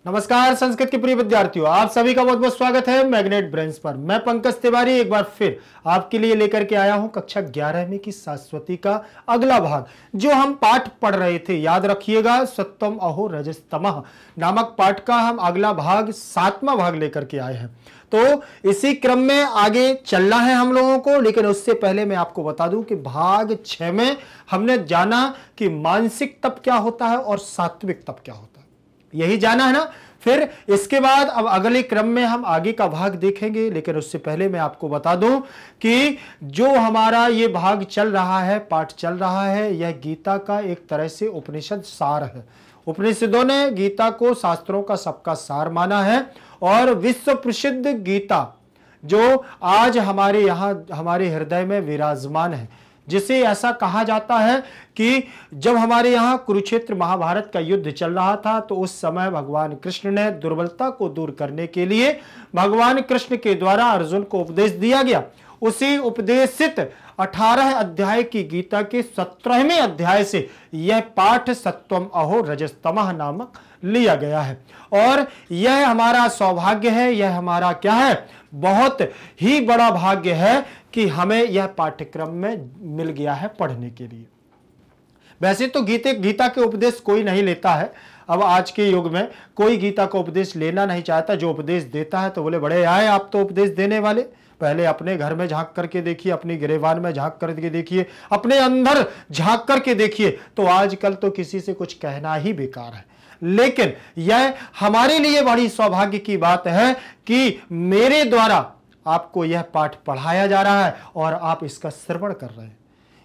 नमस्कार संस्कृत के प्रिय विद्यार्थियों, आप सभी का बहुत बहुत स्वागत है मैग्नेट ब्रेन्स पर। मैं पंकज तिवारी एक बार फिर आपके लिए लेकर के आया हूं कक्षा 11वीं की शाश्वती का अगला भाग, जो हम पाठ पढ़ रहे थे। याद रखिएगा, सत्वम अहो रजस्तमः नामक पाठ का हम अगला भाग 7वां भाग लेकर के आए हैं। तो इसी क्रम में आगे चलना है हम लोगों को, लेकिन उससे पहले मैं आपको बता दूं कि भाग 6 में हमने जाना कि मानसिक तप क्या होता है और सात्विक तप क्या होता है, यही जाना है ना। फिर इसके बाद अब अगले क्रम में हम आगे का भाग देखेंगे, लेकिन उससे पहले मैं आपको बता दूं कि जो हमारा ये भाग चल रहा है, पाठ चल रहा है, यह गीता का एक तरह से उपनिषद सार है। उपनिषदों ने गीता को शास्त्रों का सबका सार माना है और विश्व प्रसिद्ध गीता जो आज हमारे यहां हमारे हृदय में विराजमान है, जिसे ऐसा कहा जाता है कि जब हमारे यहां कुरुक्षेत्र महाभारत का युद्ध चल रहा था तो उस समय भगवान कृष्ण ने दुर्बलता को दूर करने के लिए भगवान कृष्ण के द्वारा अर्जुन को उपदेश दिया गया। उसी उपदेशित 18 अध्याय की गीता के 17वें अध्याय से यह पाठ सत्वम अहो रजस्तमः नामक लिया गया है। और यह हमारा सौभाग्य है, यह हमारा क्या है, बहुत ही बड़ा भाग्य है कि हमें यह पाठ्यक्रम में मिल गया है पढ़ने के लिए। वैसे तो गीता के उपदेश कोई नहीं लेता है। अब आज के युग में कोई गीता का उपदेश लेना नहीं चाहता। जो उपदेश देता है तो बोले बड़े आए आप तो उपदेश देने वाले, पहले अपने घर में झांक करके देखिए, अपनी गिरेबान में झांक करके देखिए, अपने अंदर झांक करके देखिए। तो आजकल तो किसी से कुछ कहना ही बेकार है। लेकिन यह हमारे लिए बड़ी सौभाग्य की बात है कि मेरे द्वारा आपको यह पाठ पढ़ाया जा रहा है और आप इसका श्रवण कर रहे हैं।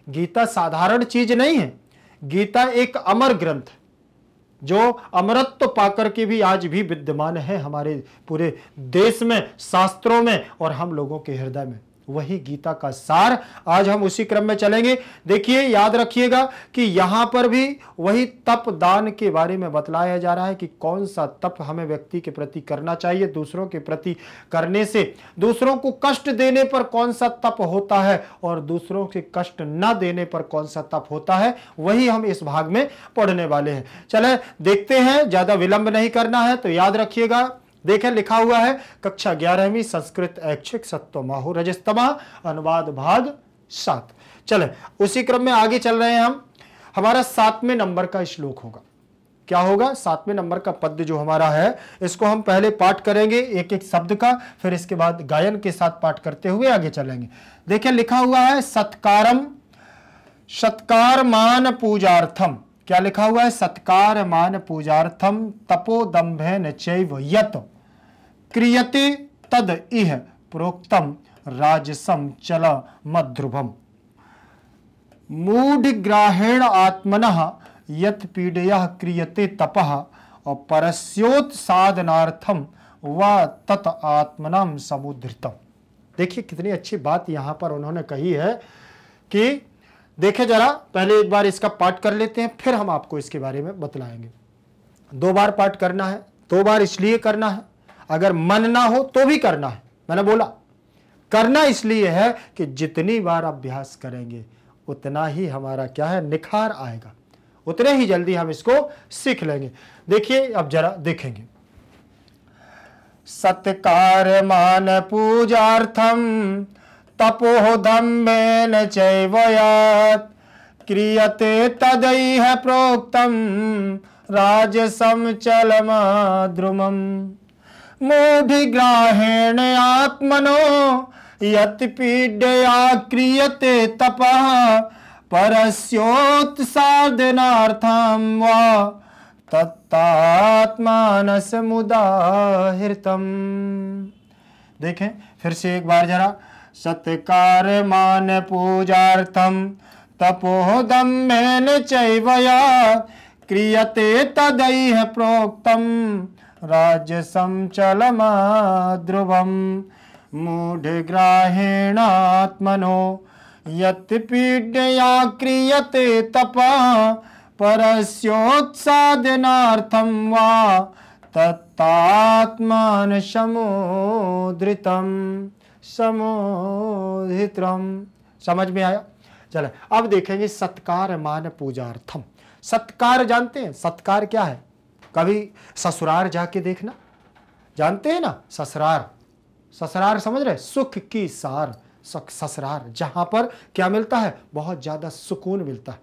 गीता साधारण चीज नहीं है। गीता एक अमर ग्रंथ है जो अमरत्व पाकर के भी आज भी विद्यमान है हमारे पूरे देश में, शास्त्रों में और हम लोगों के हृदय में। वही गीता का सार आज हम उसी क्रम में चलेंगे। देखिए, याद रखिएगा कि यहां पर भी वही तप दान के बारे में बतलाया जा रहा है कि कौन सा तप हमें व्यक्ति के प्रति करना चाहिए, दूसरों के प्रति करने से दूसरों को कष्ट देने पर कौन सा तप होता है और दूसरों के कष्ट न देने पर कौन सा तप होता है, वही हम इस भाग में पढ़ने वाले हैं। चले देखते हैं, ज्यादा विलंब नहीं करना है। तो याद रखिएगा, देखें लिखा हुआ है कक्षा 11वीं संस्कृत ऐच्छिक सत्वम अहो रजस्तमः अनुवाद भाग 7। चले उसी क्रम में आगे चल रहे हैं हम। हमारा 7वें नंबर का श्लोक होगा। क्या होगा? 7वें नंबर का पद्य जो हमारा है, इसको हम पहले पाठ करेंगे एक एक शब्द का, फिर इसके बाद गायन के साथ पाठ करते हुए आगे चलेंगे। देखिए लिखा हुआ है सत्कारम सत्कार मान पूजार्थम। क्या लिखा हुआ है? सत्कार मान पूजार्थम तपोदम्भेन चैव यत् क्रियते तद इह प्रोक्तम राजसम चल मध्रुवम मूढ़ग्राहेण आत्मनः यत् पीडया क्रियते तपः और परस्योत्साधनार्थम व तत् आत्मनाम समुद्रितम। देखिए कितनी अच्छी बात यहां पर उन्होंने कही है कि देखे जरा, पहले एक बार इसका पाठ कर लेते हैं, फिर हम आपको इसके बारे में बतलाएंगे। 2 बार पाठ करना है। 2 बार इसलिए करना है, अगर मन ना हो तो भी करना है। मैंने बोला करना इसलिए है कि जितनी बार अभ्यास करेंगे उतना ही हमारा क्या है, निखार आएगा, उतने ही जल्दी हम इसको सीख लेंगे। देखिए अब जरा देखेंगे। सत्कार मान पूजार्थम तपोदम्भेन चैव यत् क्रियते तदैह प्रोक्तम राजसं चलमद्रुमम् मूढ़ग्राहेण आत्मनो यत् पीडया क्रियते तपः परस्योत्साधनार्थं वा तत्तात्मानसमुदाहृतम्। देखें फिर से एक बार जरा। सत्कार मान पूजार्थम तपोदम्भेन चैव यत् क्रियते तदैह प्रोक्तम राजसं चलमद्रुवम् मूढ़ग्राहेणात्मनो यत् पीडया क्रियते तपः परस्योत्साधनार्थं वा तत्तात्मान समुद्रितम समोधित्रम। समझ में आया? चले अब देखेंगे सत्कार मान पूजार्थम। सत्कार जानते हैं? सत्कार क्या है? कभी ससुराल जाके देखना, जानते हैं ना ससुराल, ससुराल समझ रहे, सुख की सार, ससुराल जहां पर क्या मिलता है, बहुत ज्यादा सुकून मिलता है,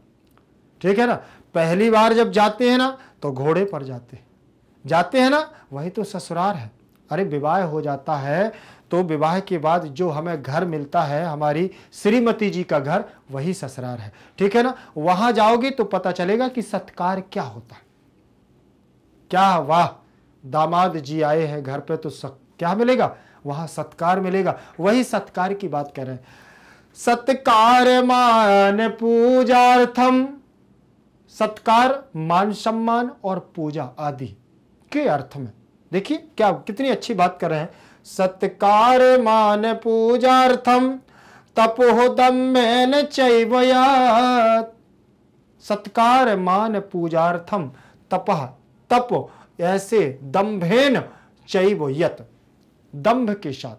ठीक है ना। पहली बार जब जाते हैं ना तो घोड़े पर जाते हैं ना, वही तो ससुराल है। अरे विवाह हो जाता है तो विवाह के बाद जो हमें घर मिलता है, हमारी श्रीमती जी का घर, वही ससुराल है, ठीक है ना। वहां जाओगे तो पता चलेगा कि सत्कार क्या होता है। क्या वाह, दामाद जी आए हैं घर पे तो क्या मिलेगा, वहां सत्कार मिलेगा। वही सत्कार की बात कर रहे हैं। सत्कार मान पूजार्थम, सत्कार मान सम्मान और पूजा आदि के अर्थ में देखिए क्या कितनी अच्छी बात कर रहे हैं। सत्कार मान पूजार्थम तपोदम्मेन चैवयात्, सत्कार मान पूजार्थम तपः, तप ऐसे दंभेन चैवयत्, दंभ के साथ,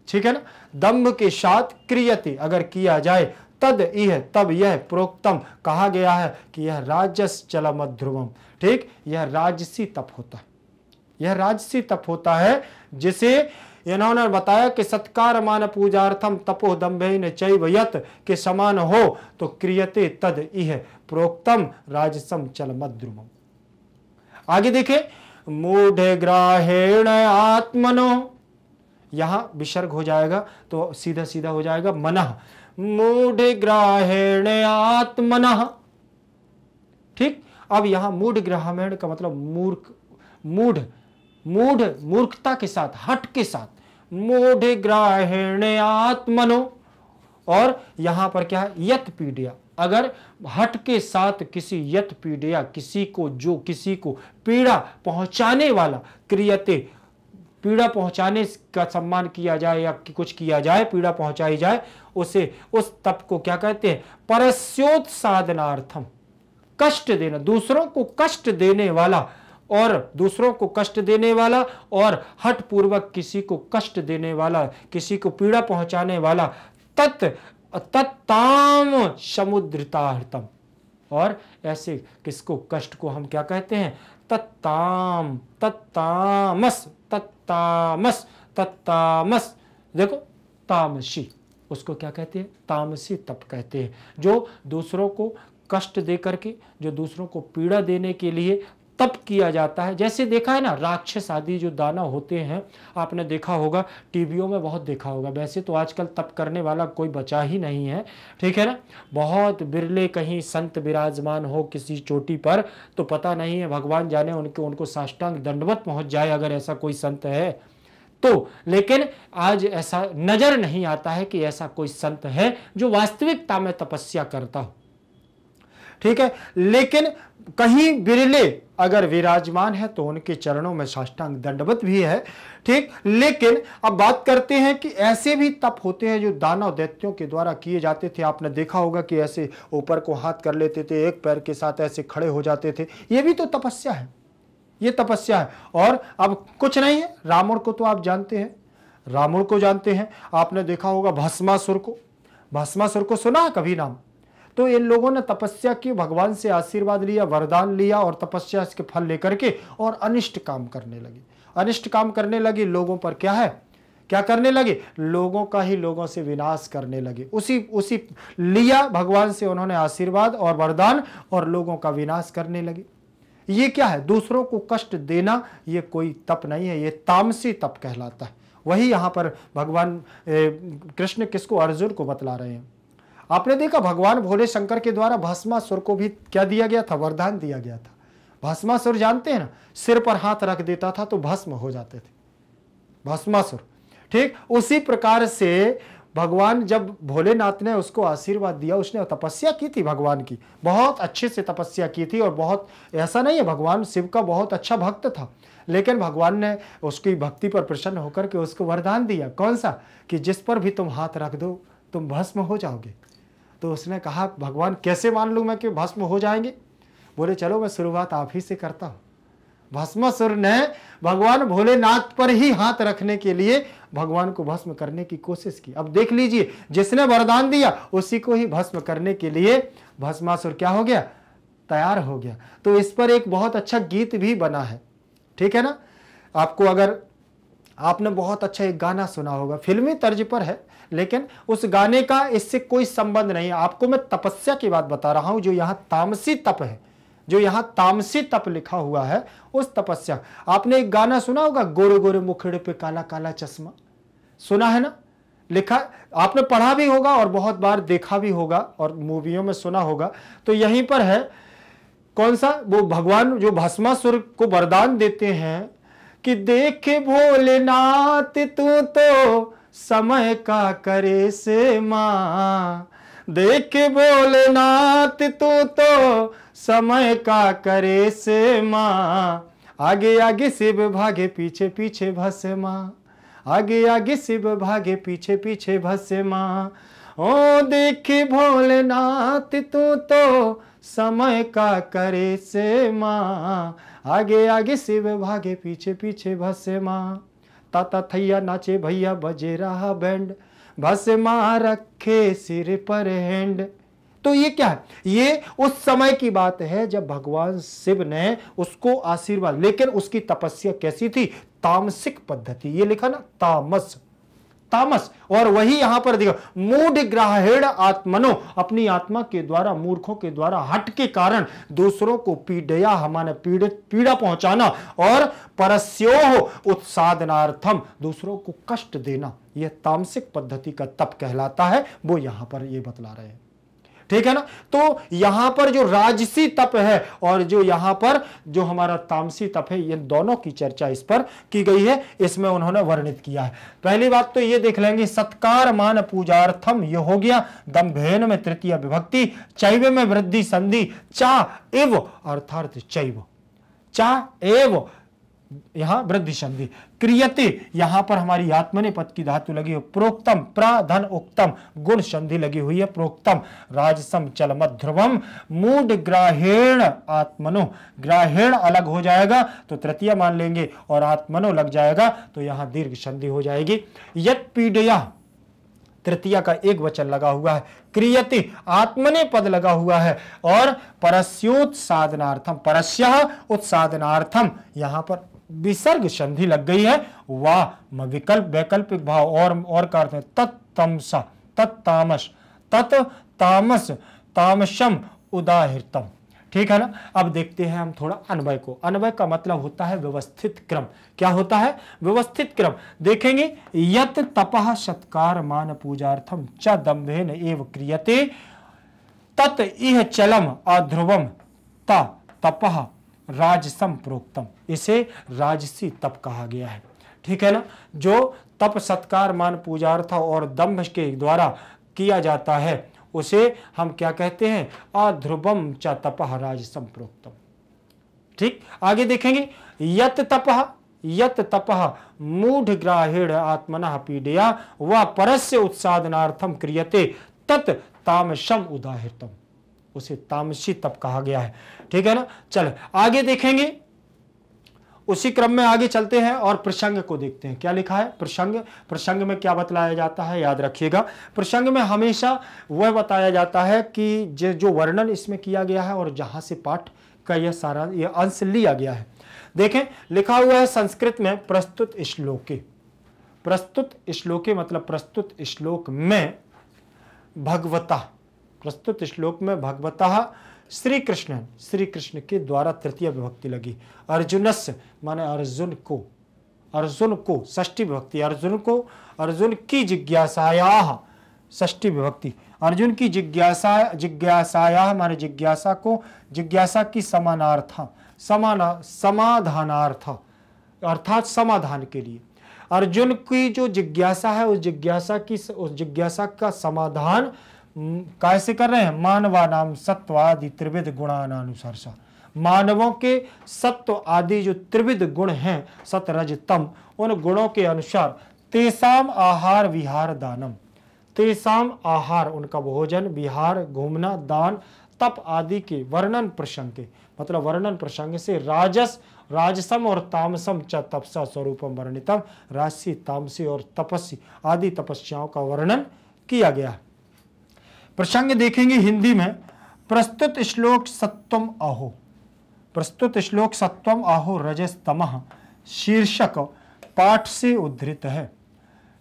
ठीक है ना, दंभ के साथ क्रियते अगर किया जाए, तद यह तब यह प्रोक्तम कहा गया है कि यह राजस चलम ध्रुवम, ठीक, यह राजसी तप होता है, यह राजसी तप होता है जिसे इन्होंने बताया कि सत्कार मान पूजार्थम तपो दंभेन चैवयत् के समान हो तो क्रियते तद इह प्रोक्तम राजसम चलम ध्रुवम। आगे देखे, मूढ़ ग्राहेण आत्मनो, यहां विसर्ग हो जाएगा तो सीधा सीधा हो जाएगा मनः, मूढ़ ग्राहेण आत्मनः, ठीक। अब यहां मूढ़ ग्राहेण का मतलब मूर्ख, मूढ़, मूढ़ मूर्खता के साथ, हट के साथ, मूढ़ ग्राहेण आत्मनो, और यहां पर क्या है, यत पीड़िया, अगर हट के साथ किसी यत पीड़िया, किसी को जो किसी को पीड़ा पहुंचाने वाला, क्रियते पीड़ा पहुंचाने का सम्मान किया जाए या कुछ किया जाए, पीड़ा पहुंचाई जाए, उसे उस तप को क्या कहते हैं, परस्योत्सादनार्थम, कष्ट देना, दूसरों को कष्ट देने वाला, और दूसरों को कष्ट देने वाला और हठ पूर्वक किसी को कष्ट देने वाला, किसी को पीड़ा पहुंचाने वाला, तत्ताम समुद्रतार्थम, और ऐसे किसको कष्ट को हम क्या कहते हैं, तत्ताम, तत्तामस, तत्तामस, तत्तामस, देखो तामसी, उसको क्या कहते हैं, तामसी तप कहते हैं, जो दूसरों को कष्ट दे करके, जो दूसरों को पीड़ा देने के लिए तप किया जाता है। जैसे देखा है ना, राक्षस आदि जो दानव होते हैं, आपने देखा होगा, टीवियों में बहुत देखा होगा। वैसे तो आजकल तप करने वाला कोई बचा ही नहीं है, ठीक है ना, बहुत बिरले कहीं संत विराजमान हो किसी चोटी पर, तो पता नहीं है, भगवान जाने उनको साष्टांग दंडवत पहुंच जाए अगर ऐसा कोई संत है तो। लेकिन आज ऐसा नजर नहीं आता है कि ऐसा कोई संत है जो वास्तविकता में तपस्या करता हो, ठीक है। लेकिन कहीं बिरले अगर विराजमान है तो उनके चरणों में साष्टांग दंडवत भी है, ठीक। लेकिन अब बात करते हैं कि ऐसे भी तप होते हैं जो दानव दैत्यों के द्वारा किए जाते थे। आपने देखा होगा कि ऐसे ऊपर को हाथ कर लेते थे, एक पैर के साथ ऐसे खड़े हो जाते थे, ये भी तो तपस्या है, ये तपस्या है। और अब कुछ नहीं है, रावण को तो आप जानते हैं, रावण को जानते हैं, आपने देखा होगा भस्मासुर को, भस्मासुर को सुना है कभी नाम? तो इन लोगों ने तपस्या की, भगवान से आशीर्वाद लिया, वरदान लिया और तपस्या के फल लेकर के और अनिष्ट काम करने लगे, अनिष्ट काम करने लगे। लोगों पर क्या है, क्या करने लगे, लोगों का ही लोगों से विनाश करने लगे। उसी लिया भगवान से उन्होंने आशीर्वाद और वरदान और लोगों का विनाश करने लगे। ये क्या है, दूसरों को कष्ट देना, ये कोई तप नहीं है, ये तामसी तप कहलाता है। वही यहां पर भगवान कृष्ण किसको, अर्जुन को बतला रहे हैं। आपने देखा भगवान भोले शंकर के द्वारा भस्मासुर को भी क्या दिया गया था, वरदान दिया गया था। भस्मासुर जानते हैं ना, सिर पर हाथ रख देता था तो भस्म हो जाते थे भस्मासुर, ठीक। उसी प्रकार से भगवान, जब भोलेनाथ ने उसको आशीर्वाद दिया, उसने तपस्या की थी भगवान की, बहुत अच्छे से तपस्या की थी, और बहुत, ऐसा नहीं है, भगवान शिव का बहुत अच्छा भक्त था, लेकिन भगवान ने उसकी भक्ति पर प्रसन्न होकर के उसको वरदान दिया। कौन सा, कि जिस पर भी तुम हाथ रख दो तुम भस्म हो जाओगे। तो उसने कहा, भगवान कैसे मान लूं मैं कि भस्म हो जाएंगे? बोले चलो मैं शुरुआत आप ही से करता हूं। भस्मासुर ने भगवान भोलेनाथ पर ही हाथ रखने के लिए भगवान को भस्म करने की कोशिश की। अब देख लीजिए, जिसने वरदान दिया उसी को ही भस्म करने के लिए भस्मासुर क्या हो गया, तैयार हो गया। तो इस पर एक बहुत अच्छा गीत भी बना है, ठीक है ना। आपको अगर आपने बहुत अच्छा एक गाना सुना होगा, फिल्मी तर्ज पर है, लेकिन उस गाने का इससे कोई संबंध नहीं है। आपको मैं तपस्या की बात बता रहा हूं, जो यहां तामसी तप है, जो यहां तामसी तप लिखा हुआ है, उस तपस्या। आपने एक गाना सुना होगा, गोरे गोरे मुखड़े पे काला काला चश्मा, सुना है ना, लिखा आपने पढ़ा भी होगा और बहुत बार देखा भी होगा और मूवियों में सुना होगा। तो यहीं पर है, कौन सा, वो भगवान जो भस्मासुर को वरदान देते हैं कि देखे भोलेनाथ तू तो समय का करे से मां, देखे भोलेनाथ तू तो समय का करे से मां, आगे आगे शिव भागे पीछे पीछे भस्मा, आगे आगे शिव भागे पीछे पीछे भस्मा, ओ देखे भोलेनाथ तू तो समय का करे से मां, आगे आगे शिव भागे पीछे पीछे भस्मा, ताता थैया नाचे भैया बजे रहा बैंड, भस्मा रखे सिर पर हैंड। तो ये क्या है, ये उस समय की बात है जब भगवान शिव ने उसको आशीर्वाद, लेकिन उसकी तपस्या कैसी थी, तामसिक पद्धति, ये लिखा ना तामस, तामस। और वही यहां पर देखो, मूढ़ ग्राहेण आत्मनो, अपनी आत्मा के द्वारा, मूर्खों के द्वारा, हट के कारण दूसरों को पीड़या, हमारे पीड़ा पहुंचाना, और परस्योः उत्साधनार्थम, दूसरों को कष्ट देना, यह तामसिक पद्धति का तप कहलाता है। वो यहां पर ये बतला रहे हैं, ठीक है ना। तो यहां पर जो राजसी तप है और जो यहां पर जो हमारा तामसी तप है, ये दोनों की चर्चा इस पर की गई है, इसमें उन्होंने वर्णित किया है। पहली बात तो ये देख लेंगे, सत्कार मान पूजार्थम, ये हो गया। दंभेन में तृतीय विभक्ति, चैव में वृद्धि संधि, चा एव अर्थात चैव, चा एव यहां वृद्धि संधि, क्रियते यहां पर हमारी आत्मने पद की धातु लगी है, प्रोक्तम प्राधन उक्तम गुण संधि लगी हुई है, प्रोक्तम राजसम चलमत ध्रुवम, मूढ़ ग्राहेण आत्मनो, ग्राहेण अलग हो जाएगा तो तृतीय मान लेंगे, और आत्मनो लग जाएगा तो यहां दीर्घ संधि हो जाएगी। यत पीड़या तृतीया का एक वचन लगा हुआ है, क्रियते आत्मने पद लगा हुआ है, और परस्योत्साधनार्थम, परस्यः उत्साधनार्थम, यहां पर विसर्ग संधि लग गई है। वाह विकल्प वैकल्पिक भाव और का अर्थ है तत्तमसा, तत्तामस, तत्तामस, तामसम उदाहृतम, ठीक है ना। अब देखते हैं हम थोड़ा अन्वय को। अन्वय का मतलब होता है व्यवस्थित क्रम। क्या होता है, व्यवस्थित क्रम। देखेंगे, यत तपः सत्कार मान पूजार्थम च दंभेन एव क्रियते, तत इह चलम अध्रुवम ता तपः राजसम प्रोक्तम, इसे राजसी तप कहा गया है, ठीक है ना। जो तप सत्कार मान पूजार्थ और दंभ के द्वारा किया जाता है उसे हम क्या कहते हैं, अध्रुवम च तपः राजसम प्रोक्तम, ठीक। आगे देखेंगे, यत तपः मूढ़ ग्राहेण आत्मनः पीड़या व परस्य उत्साधनार्थम क्रियते तत् तामसम उदाहृतम, उसे तामसी तप कहा गया है, ठीक है ना। चल आगे देखेंगे, उसी क्रम में आगे चलते हैं और प्रसंग को देखते हैं। क्या लिखा है प्रसंग में क्या बतलाया जाता है, याद रखिएगा। प्रसंग में हमेशा वह बताया जाता है कि जो वर्णन इसमें किया गया है और जहां से पाठ का यह सारा यह अंश लिया गया है। देखें, लिखा हुआ है संस्कृत में प्रस्तुत श्लोके, प्रस्तुत श्लोके मतलब प्रस्तुत श्लोक में भगवता, प्रस्तुत श्लोक में भगवता श्री कृष्ण के द्वारा तृतीय विभक्ति लगी। अर्जुनस्य माने अर्जुन को षष्ठी विभक्ति, अर्जुन की जिज्ञासायाः षष्ठी विभक्ति, अर्जुन की जिज्ञासायाः माने जिज्ञासा को, जिज्ञासा की समाधानार्थ अर्थात समाधान के लिए। अर्जुन की जो जिज्ञासा है उस जिज्ञासा का समाधान कैसे कर रहे हैं, मानवानाम सत्वादि त्रिविध गुणानुसार, मानवों के सत्व आदि जो त्रिविध गुण हैं, सत रज तम, उन गुणों के अनुसार तेसाम आहार विहार दानम, तेसाम आहार उनका भोजन, विहार घूमना, दान, तप आदि के वर्णन प्रसंग के मतलब वर्णन प्रसंग से राजसम और तामसम च तपसा स्वरूपम वर्णितम, राजसी तामसी और तपस्वी आदि तपस्याओं का वर्णन किया गया। प्रसंग देखेंगे हिंदी में, प्रस्तुत श्लोक सत्वम अहो, प्रस्तुत श्लोक सत्वम अहो रजस्तमः शीर्षक पाठ से उद्धृत है।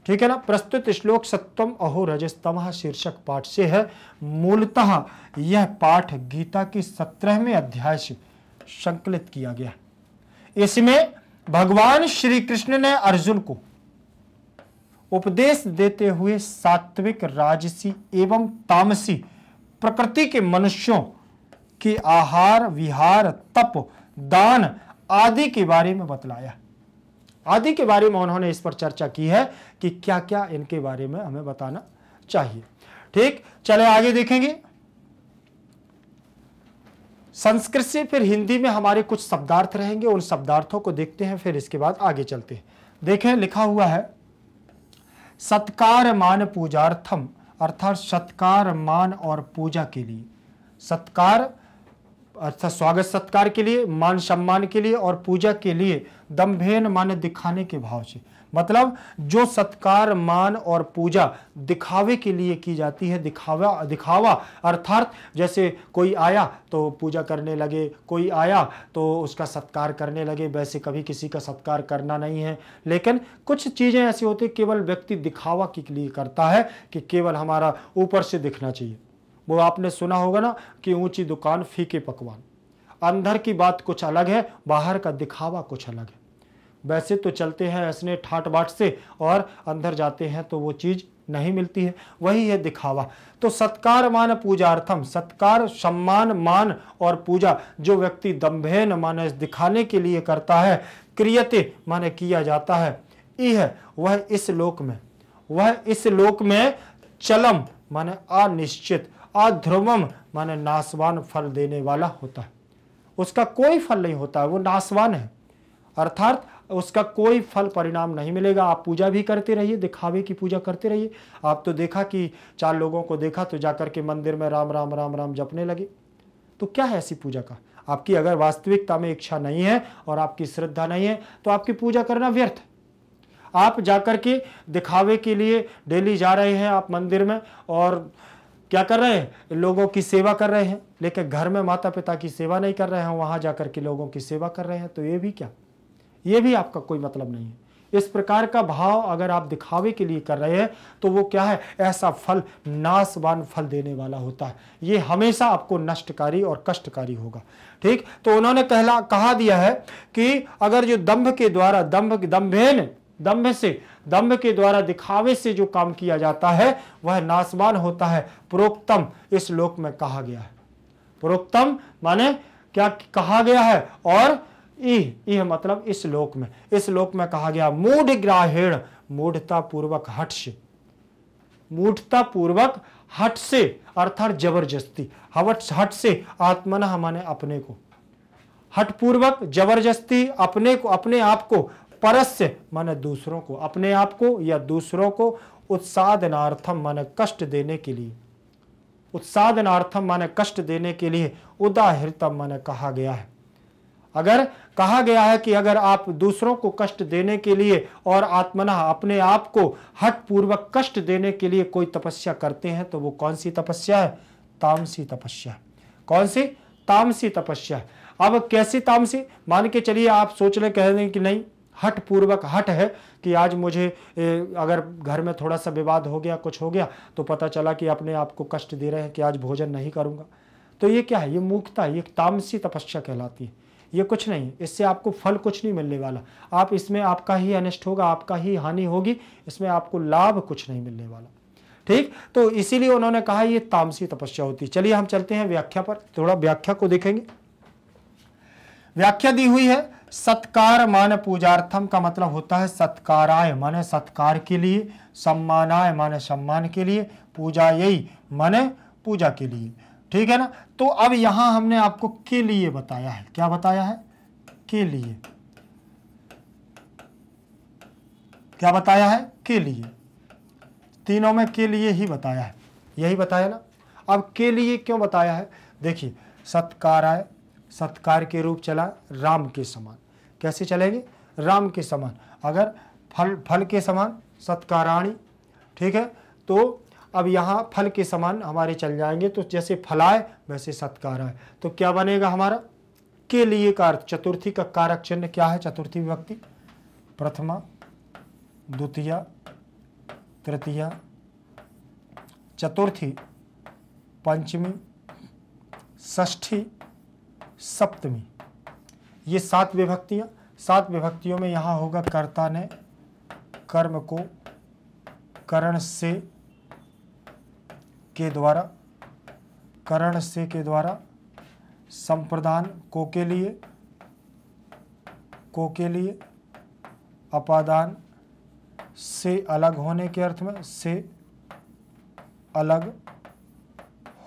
ठीक है ना। प्रस्तुत श्लोक सत्वम अहो रजस्तमः शीर्षक पाठ से है। मूलतः यह पाठ गीता की 17वें अध्याय से संकलित किया गया। इसमें भगवान श्री कृष्ण ने अर्जुन को उपदेश देते हुए सात्विक, राजसी एवं तामसी प्रकृति के मनुष्यों के आहार, विहार, तप, दान आदि के बारे में बतलाया। आदि के बारे में उन्होंने इस पर चर्चा की है कि क्या क्या इनके बारे में हमें बताना चाहिए। ठीक, चले आगे देखेंगे। संस्कृत से फिर हिंदी में हमारे कुछ शब्दार्थ रहेंगे, उन शब्दार्थों को देखते हैं, फिर इसके बाद आगे चलते हैं। देखें, लिखा हुआ है सत्कार मान पूजार्थम, अर्थात सत्कार, मान और पूजा के लिए। सत्कार अर्थात स्वागत सत्कार के लिए, मान सम्मान के लिए और पूजा के लिए दंभेन मान दिखाने के भाव से। मतलब जो सत्कार, मान और पूजा दिखावे के लिए की जाती है, दिखावा अर्थात जैसे कोई आया तो पूजा करने लगे, कोई आया तो उसका सत्कार करने लगे, वैसे कभी किसी का सत्कार करना नहीं है। लेकिन कुछ चीज़ें ऐसी होती है केवल व्यक्ति दिखावा के लिए करता है कि केवल हमारा ऊपर से दिखना चाहिए। वो आपने सुना होगा ना कि ऊंची दुकान फीके पकवान, अंदर की बात कुछ अलग है, बाहर का दिखावा कुछ अलग है। वैसे तो चलते हैं ऐसने ठाट बाट से और अंदर जाते हैं तो वो चीज नहीं मिलती है, वही है दिखावा। तो सत्कार मान पूजार्थम, सत्कार, सम्मान, मान और पूजा जो व्यक्ति दंभेन माने दिखाने के लिए करता है, क्रियते माने किया जाता है, यह वह इस लोक में चलम माने अनिश्चित, अध्रुवम माने नाशवान फल देने वाला होता है। उसका कोई फल नहीं होता है, वो नाशवान है, अर्थात उसका कोई फल परिणाम नहीं मिलेगा। आप पूजा भी करते रहिए, दिखावे की पूजा करते रहिए। आप तो देखा कि 4 लोगों को देखा तो जाकर के मंदिर में राम राम राम राम जपने लगे। तो क्या है ऐसी पूजा का? आपकी अगर वास्तविकता में इच्छा नहीं है और आपकी श्रद्धा नहीं है तो आपकी पूजा करना व्यर्थ है। आप जाकर के दिखावे के लिए डेली जा रहे हैं आप मंदिर में और क्या कर रहे हैं? लोगों की सेवा कर रहे हैं, लेकिन घर में माता पिता की सेवा नहीं कर रहे हैं, वहां जाकर के लोगों की सेवा कर रहे हैं। तो ये भी क्या, ये भी आपका कोई मतलब नहीं है। इस प्रकार का भाव अगर आप दिखावे के लिए कर रहे हैं तो वो क्या है? ऐसा फल नाशवान फल देने वाला होता है। ये हमेशा आपको नष्टकारी और कष्टकारी होगा। ठीक, तो उन्होंने कहा दिया है कि अगर जो दंभ के द्वारा, दंभ के द्वारा, दिखावे से जो काम किया जाता है वह नाशवान होता है। प्रोक्तम इस लोक में कहा गया है। प्रोक्तम माने क्या कहा गया है? और यह मतलब इस लोक में कहा गया। मूढ़ ग्राहेण, मूढ़ता पूर्वक हट से अर्थात जबरदस्ती, हट से आत्मना माने अपने को, हट पूर्वक जबरदस्ती अपने आप को, परस्य माने दूसरों को, अपने आप को या दूसरों को, उत्सादनार्थम माने कष्ट देने के लिए, उदाहृतम माने कहा गया है। अगर कहा गया है कि अगर आप दूसरों को कष्ट देने के लिए और आत्मना अपने आप को हट पूर्वक कष्ट देने के लिए कोई तपस्या करते हैं तो वो कौन सी तपस्या है? तामसी तपस्या। कौन सी? तामसी तपस्या। अब कैसी तामसी? मान के चलिए आप सोच ले, कह दें कि नहीं, हट पूर्वक हट है कि आज मुझे अगर घर में थोड़ा सा विवाद हो गया, कुछ हो गया, तो पता चला कि अपने आप को कष्ट दे रहे हैं कि आज भोजन नहीं करूंगा। तो ये क्या है? ये मूर्खता, ये तामसी तपस्या कहलाती है। ये कुछ नहीं, इससे आपको फल कुछ नहीं मिलने वाला। आप इसमें आपका ही अनिष्ट होगा, आपका ही हानि होगी, इसमें आपको लाभ कुछ नहीं मिलने वाला। ठीक, तो इसीलिए उन्होंने कहा ये तामसी तपस्या होती है। चलिए हम चलते हैं व्याख्या पर, थोड़ा व्याख्या को देखेंगे। व्याख्या दी हुई है, सत्कार मान पूजार्थम का मतलब होता है सत्काराय माने सत्कार के लिए, सम्मानाय माने सम्मान के लिए, पूजायै माने पूजा के लिए। ठीक है ना। तो अब यहां हमने आपको के लिए बताया है। क्या बताया है? के लिए। क्या बताया है? के लिए। तीनों में के लिए ही बताया है, यही बताया ना। अब के लिए क्यों बताया है? देखिए, सत्काराय, सत्कार के रूप चला राम के समान। कैसे चलेंगे? राम के समान। अगर फल के समान, सत्काराणी। ठीक है, तो अब यहाँ फल के समान हमारे चल जाएंगे, तो जैसे फलाए वैसे सत्कार आए, तो क्या बनेगा हमारा के लिए का अर्थ। चतुर्थी का कारक चिन्ह क्या है, चतुर्थी विभक्ति, प्रथमा द्वितीया तृतीया चतुर्थी पंचमी षष्ठी सप्तमी, ये 7 विभक्तियां। 7 विभक्तियों में यहाँ होगा कर्ता ने कर्म को करण से के द्वारा, करण से के द्वारा, संप्रदान को के लिए, अपादान से अलग होने के अर्थ में, से अलग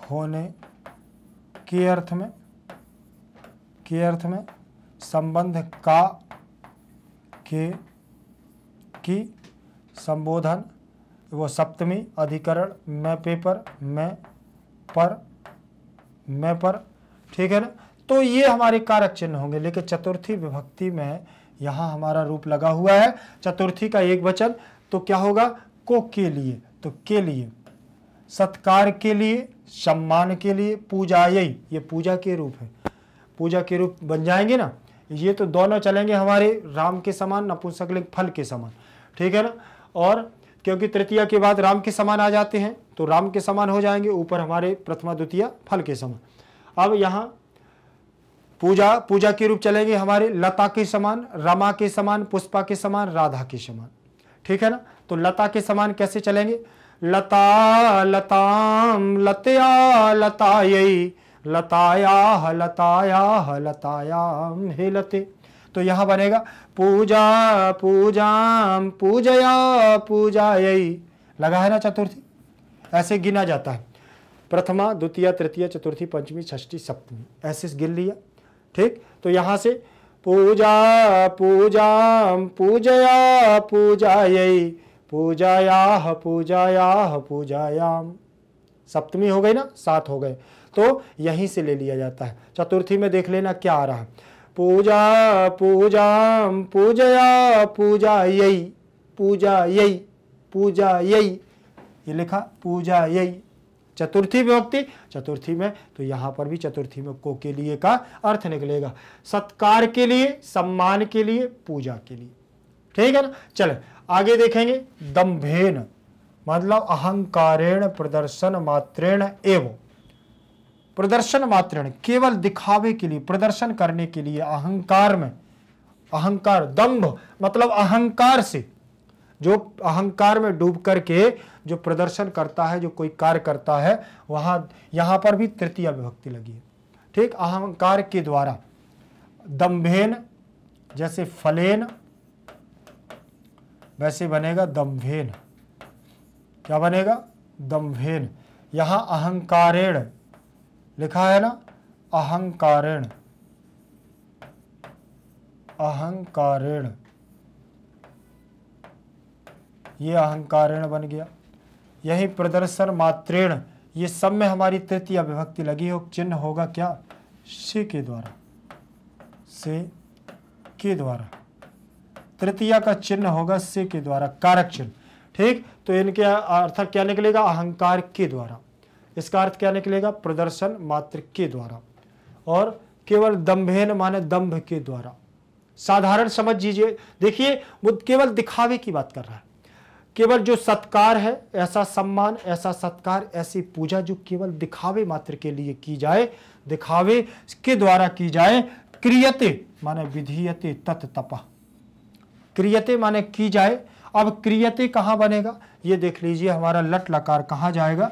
होने के अर्थ में, संबंध का के की, संबोधन वो सप्तमी, अधिकरण मैं पेपर, मैं पर, ठीक है ना। तो ये हमारे कारक चिन्ह होंगे। लेकिन चतुर्थी विभक्ति में यहाँ हमारा रूप लगा हुआ है चतुर्थी का एक वचन, तो क्या होगा को के लिए, तो के लिए, सत्कार के लिए, सम्मान के लिए, पूजायै, ये पूजा के रूप है, पूजा के रूप बन जाएंगे ना। ये तो दोनों चलेंगे हमारे राम के समान, नपुंसकलिंग फल के समान, ठीक है ना। और क्योंकि तृतीया के बाद राम के समान आ जाते हैं तो राम के समान हो जाएंगे, ऊपर हमारे प्रथमा द्वितीया फल के समान। अब यहाँ पूजा के रूप चलेंगे हमारे लता के समान, रमा के समान, पुष्पा के समान, राधा के समान, ठीक है ना। तो लता के समान कैसे चलेंगे, लता लताम लतया लतायै, लतायाह लतायाह लतायाम हे लते। तो यहाँ बनेगा पूजा पूजाम पूजया पूजायै, लगा है ना चतुर्थी, ऐसे गिना जाता है, प्रथमा द्वितीय तृतीय चतुर्थी पंचमी षष्ठी सप्तमी, ऐसे गिन लिया, ठीक। तो यहाँ से पूजा पूजाम पूजया पूजायै, पूजायाह पूजायाह पूजायाम, सप्तमी हो गई ना, 7 हो गए, तो यहीं से ले लिया जाता है। चतुर्थी में देख लेना क्या आ रहा है, पूजा पूजाम पूजया पूजायै, पूजायै पूजायै, ये लिखा पूजायै, चतुर्थी विभक्ति चतुर्थी में, तो यहाँ पर भी चतुर्थी में को के लिए का अर्थ निकलेगा, सत्कार के लिए, सम्मान के लिए, पूजा के लिए, ठीक है ना। चले आगे देखेंगे, दंभेन मतलब अहंकारेण प्रदर्शन मात्रेण एवं, प्रदर्शन मात्रेण केवल दिखावे के लिए, प्रदर्शन करने के लिए, अहंकार में, अहंकार, दंभ मतलब अहंकार से, जो अहंकार में डूब करके जो प्रदर्शन करता है, जो कोई कार्य करता है, वहां यहां पर भी तृतीय विभक्ति लगी है, ठीक। अहंकार के द्वारा, दंभेन जैसे फलेन वैसे बनेगा दंभेन, क्या बनेगा दंभेन। यहां अहंकारेण लिखा है ना, अहंकारेण, अहंकारेण, ये अहंकारेण बन गया। यही प्रदर्शन मात्रेण, ये सब में हमारी तृतीय विभक्ति लगी हो, चिन्ह होगा क्या से के द्वारा, से के द्वारा, तृतीया का चिन्ह होगा से के द्वारा, कारक चिन्ह, ठीक। तो इनके अर्थ क्या निकलेगा, अहंकार के द्वारा, इसका अर्थ क्या निकलेगा, प्रदर्शन मात्र के द्वारा। और केवल दंभेन माने दंभ के द्वारा, साधारण समझ लीजिए, देखिए वो केवल दिखावे की बात कर रहा है, केवल जो सत्कार है, ऐसा सम्मान, ऐसा सत्कार, ऐसी पूजा जो केवल दिखावे मात्र के लिए की जाए, दिखावे के द्वारा की जाए। क्रियते माने विधीयते तत्तपः, क्रियते माने की जाए। अब क्रियते कहां बनेगा, ये देख लीजिए, हमारा लट लकार कहां जाएगा,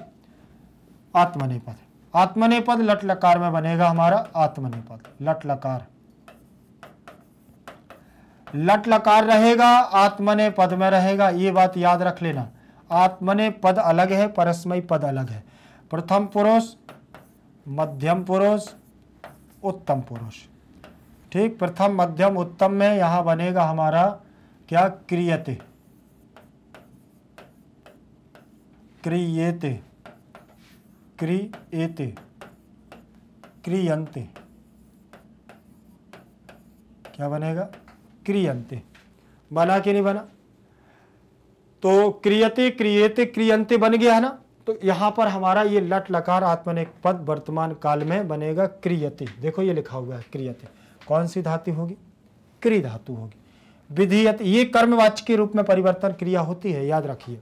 आत्मनेपद, आत्मनेपद लट लकार में बनेगा हमारा आत्मनेपद, लट लकार, लट लकार रहेगा, आत्मने पद में रहेगा, ये बात याद रख लेना। आत्मने पद अलग है, परस्मई पद अलग है, प्रथम पुरुष, मध्यम पुरुष, उत्तम पुरुष, ठीक। प्रथम मध्यम उत्तम में यहां बनेगा हमारा क्या, क्रियते, क्रियेते, क्रियेते, क्रियन्ते, क्या बनेगा, क्रियन्ते, बना कि नहीं बना। तो क्रियते क्रियेते क्रियन्ते बन गया है ना। तो यहां पर हमारा ये लट लकार आत्मनेक पद वर्तमान काल में बनेगा क्रियते। देखो ये लिखा हुआ है क्रियते, कौन सी धातु होगी? क्रि धातु होगी। विधीयते, ये कर्मवाच्य के रूप में परिवर्तन क्रिया होती है, याद रखिए।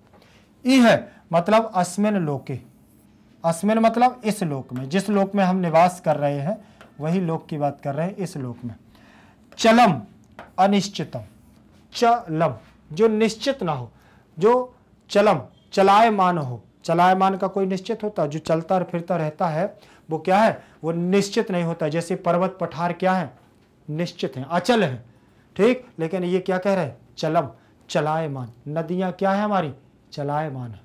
ई है मतलब अस्मिन लोके, अस्मिन मतलब इस लोक में, जिस लोक में हम निवास कर रहे हैं वही लोक की बात कर रहे हैं, इस लोक में। चलम अनिश्चितम, चलम जो निश्चित ना हो, जो चलम चलायमान हो, चलायमान का कोई निश्चित होता है? जो चलता फिरता रहता है वो क्या है? वो निश्चित नहीं होता। जैसे पर्वत पठार क्या है? निश्चित है, अचल है, ठीक। लेकिन ये क्या कह रहे हैं? चलम, चलायमान। नदियां क्या है हमारी? चलायमान है,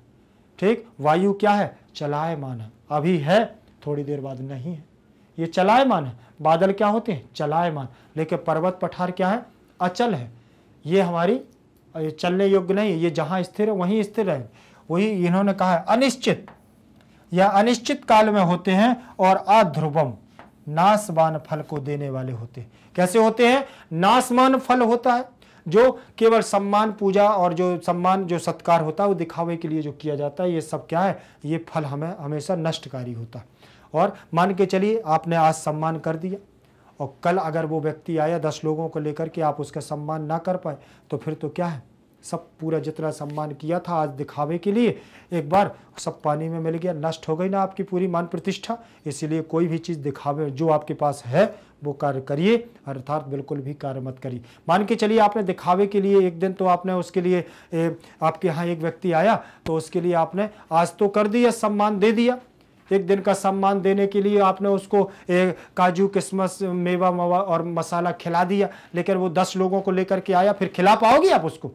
ठीक। वायु क्या है? चलायमान है, अभी है थोड़ी देर बाद नहीं है, ये चलायमान है। बादल क्या होते हैं? चलायमान। लेकिन पर्वत पठार क्या है? अचल है, ये हमारी चलने योग्य नहीं है, ये जहां स्थिर है वहीं स्थिर है। वही इन्होंने कहा है अनिश्चित या अनिश्चित काल में होते हैं और अध्रुवम, नाशवान फल को देने वाले होते हैं। कैसे होते हैं? नाशवान फल होता है, जो केवल सम्मान पूजा और जो सम्मान जो सत्कार होता है वो दिखावे के लिए जो किया जाता है, ये सब क्या है? ये फल हमें हमेशा नष्टकारी होता है। और मान के चलिए आपने आज सम्मान कर दिया और कल अगर वो व्यक्ति आया 10 लोगों को लेकर के, आप उसका सम्मान ना कर पाए, तो फिर तो क्या है? सब पूरा जितना सम्मान किया था आज दिखावे के लिए, एक बार सब पानी में मिल गया, नष्ट हो गई ना आपकी पूरी मान प्रतिष्ठा। इसीलिए कोई भी चीज़ दिखावे, जो आपके पास है वो कार्य करिए, अर्थात बिल्कुल भी कार्य मत करिए। मान के चलिए आपने दिखावे के लिए एक दिन तो आपने उसके लिए आपके यहाँ एक व्यक्ति आया तो उसके लिए आपने आज तो कर दिया, सम्मान दे दिया। एक दिन का सम्मान देने के लिए आपने उसको काजू किशमिश मेवा मवा और मसाला खिला दिया, लेकिन वो 10 लोगों को लेकर के आया, फिर खिला पाओगे आप उसको?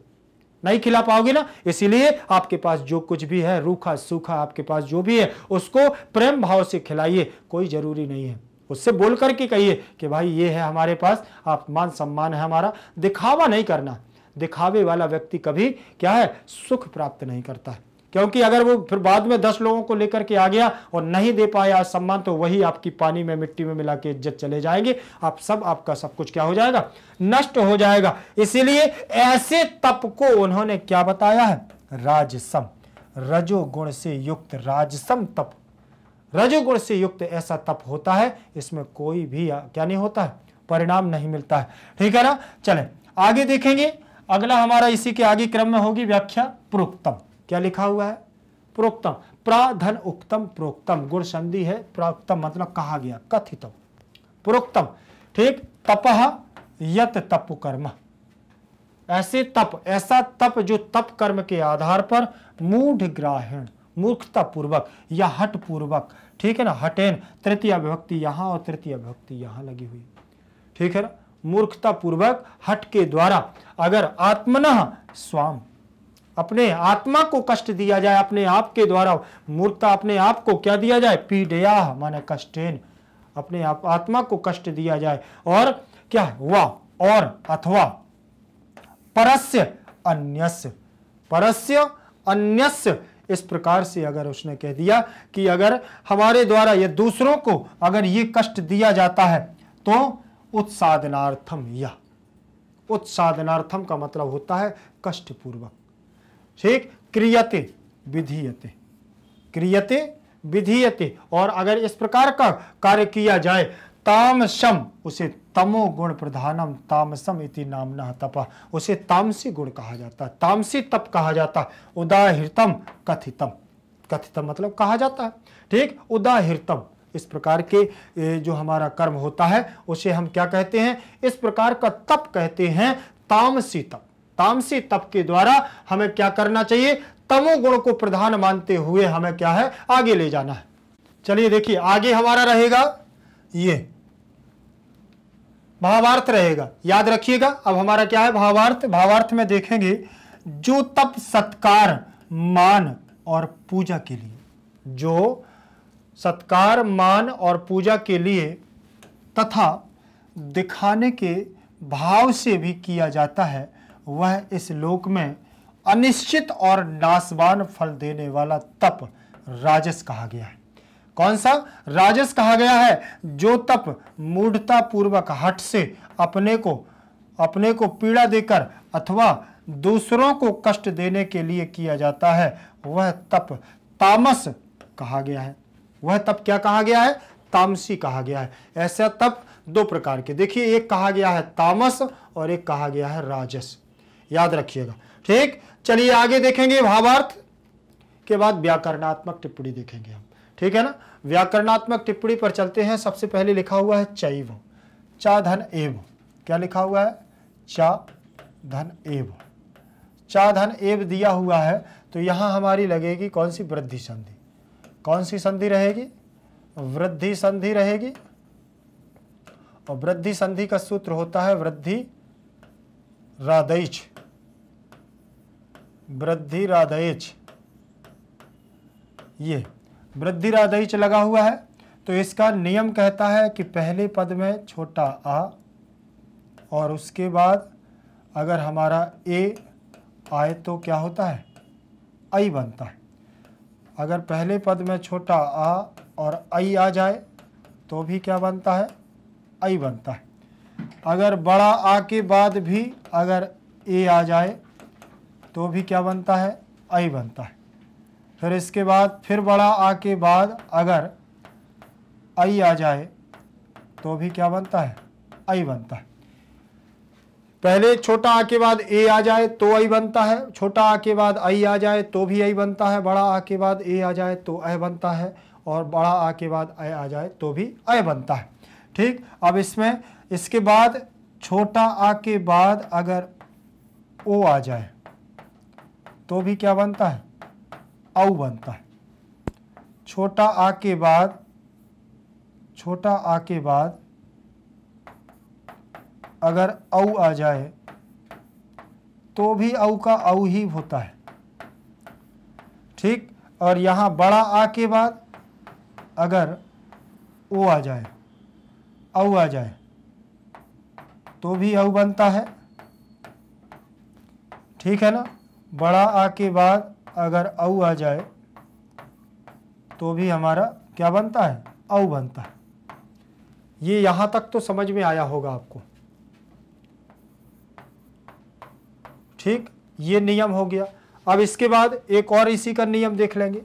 नहीं खिला पाओगे ना। इसीलिए आपके पास जो कुछ भी है, रूखा सूखा आपके पास जो भी है, उसको प्रेम भाव से खिलाइए। कोई जरूरी नहीं है, उससे बोल करके कहिए कि भाई ये है हमारे पास, आप मान सम्मान है हमारा। दिखावा नहीं करना। दिखावे वाला व्यक्ति कभी क्या है? सुख प्राप्त नहीं करता है। क्योंकि अगर वो फिर बाद में 10 लोगों को लेकर के आ गया और नहीं दे पाया सम्मान, तो वही आपकी पानी में मिट्टी में मिला के इज्जत चले जाएंगे। आप सब, आपका सब कुछ क्या हो जाएगा? नष्ट हो जाएगा। इसीलिए ऐसे तप को उन्होंने क्या बताया है? राजसम, रजोगुण से युक्त राजसम तप। रजोगुण से युक्त ऐसा तप होता है, इसमें कोई भी क्या नहीं होता है? परिणाम नहीं मिलता है, ठीक है ना। चलें आगे देखेंगे। अगला हमारा इसी के आगे क्रम में होगी व्याख्या प्रोक्तम। क्या लिखा हुआ है? प्रोक्तम, प्राधन उक्तम प्रोक्तम, गुण संधि है। प्रोक्तम मतलब कहा गया, कथितम, प्रोक्तम, ठीक। तपः यत तप कर्म, ऐसे तप, ऐसा तप जो तप कर्म के आधार पर मूढ़ ग्राहण, मूर्खता पूर्वक या हट पूर्वक, ठीक है ना। हटेन तृतीय विभक्ति यहां और तृतीय विभक्ति यहां लगी हुई, ठीक है ना। मूर्खता पूर्वक हट के द्वारा अगर आत्मनः स्वाम, अपने आत्मा को कष्ट दिया जाए, अपने आप के द्वारा मूर्खता, अपने आप को क्या दिया जाए? पीड़या माने कष्टेन, अपने आप आत्मा को कष्ट दिया जाए। और क्या हुआ? और अथवा परस्य अन्यस्य, परस्य अन्यस्य, इस प्रकार से अगर उसने कह दिया कि अगर हमारे द्वारा या दूसरों को अगर ये कष्ट दिया जाता है तो उत्साधनार्थम, यह उत्साधनार्थम का मतलब होता है कष्ट पूर्वक, ठीक। क्रियते विधीयते, क्रियते विधीयते, और अगर इस प्रकार का कार्य किया जाए, तामसम, उसे तमो गुण प्रधानम तामसम इति नामना तप, उसे तामसी गुण कहा जाता है, तामसी तप कहा जाता है। उदाहृतम कथितम, कथितम मतलब कहा जाता है, ठीक। उदाहृतम, इस प्रकार के जो हमारा कर्म होता है उसे हम क्या कहते हैं? इस प्रकार का तप कहते हैं तामसी तप। तामसी तप के द्वारा हमें क्या करना चाहिए? तमोगुण को प्रधान मानते हुए हमें क्या है? आगे ले जाना है। चलिए देखिए आगे हमारा रहेगा ये भावार्थ रहेगा, याद रखिएगा। अब हमारा क्या है? भावार्थ। भावार्थ में देखेंगे जो तप सत्कार मान और पूजा के लिए, जो सत्कार मान और पूजा के लिए तथा दिखाने के भाव से भी किया जाता है, वह इस लोक में अनिश्चित और नाशवान फल देने वाला तप राजस कहा गया है। कौन सा? राजस कहा गया है। जो तप मूढ़ता पूर्वक हठ से अपने को पीड़ा देकर अथवा दूसरों को कष्ट देने के लिए किया जाता है, वह तप तामस कहा गया है, वह तप क्या कहा गया है? तामसी कहा गया है। ऐसा तप दो प्रकार के, देखिए एक कहा गया है तामस और एक कहा गया है राजस, याद रखिएगा। ठीक, चलिए आगे देखेंगे, भावार्थ के बाद व्याकरणात्मक टिप्पणी देखेंगे हम, ठीक है ना। व्याकरणात्मक टिप्पणी पर चलते हैं। सबसे पहले लिखा हुआ है चैव, चा धन एव, क्या लिखा हुआ है? चा धन एव, चा धन एव दिया हुआ है, तो यहां हमारी लगेगी कौन सी? वृद्धि संधि। कौन सी संधि रहेगी? वृद्धि संधि रहेगी। और वृद्धि संधि का सूत्र होता है वृद्धि रादैच, वृद्धि रादैच। ये वृद्धि रादैच लगा हुआ है, तो इसका नियम कहता है कि पहले पद में छोटा आ और उसके बाद अगर हमारा ए आए तो क्या होता है? आई बनता है। अगर पहले पद में छोटा आ और आई आ जाए तो भी क्या बनता है? आई बनता है। अगर बड़ा आ के बाद भी अगर ए आ जाए तो भी क्या बनता है? आई बनता है। फिर इसके बाद फिर बड़ा आ के बाद अगर आई आ जाए तो भी क्या बनता है? आई बनता है। पहले छोटा आ के बाद ए आ जाए तो आई बनता है, छोटा आ के बाद आई आ जाए तो भी आई बनता है, बड़ा आ के बाद ए आ जाए तो ऐ बनता है, और बड़ा आ के बाद ऐ आ जाए तो भी ऐ बनता है। ठीक, अब इसमें इसके बाद छोटा आ के बाद अगर ओ आ जाए तो भी क्या बनता है? औ बनता है। छोटा आ के बाद, छोटा आ के बाद अगर औ आ जाए तो भी औ का औ ही होता है। ठीक, और यहाँ बड़ा आ के बाद अगर ओ आ जाए, औ आ जाए तो भी औ बनता है। ठीक है ना। बड़ा आ के बाद अगर औ आ जाए तो भी हमारा क्या बनता है? औ बनता है। ये यहाँ तक तो समझ में आया होगा आपको। ठीक, ये नियम हो गया। अब इसके बाद एक और इसी का नियम देख लेंगे।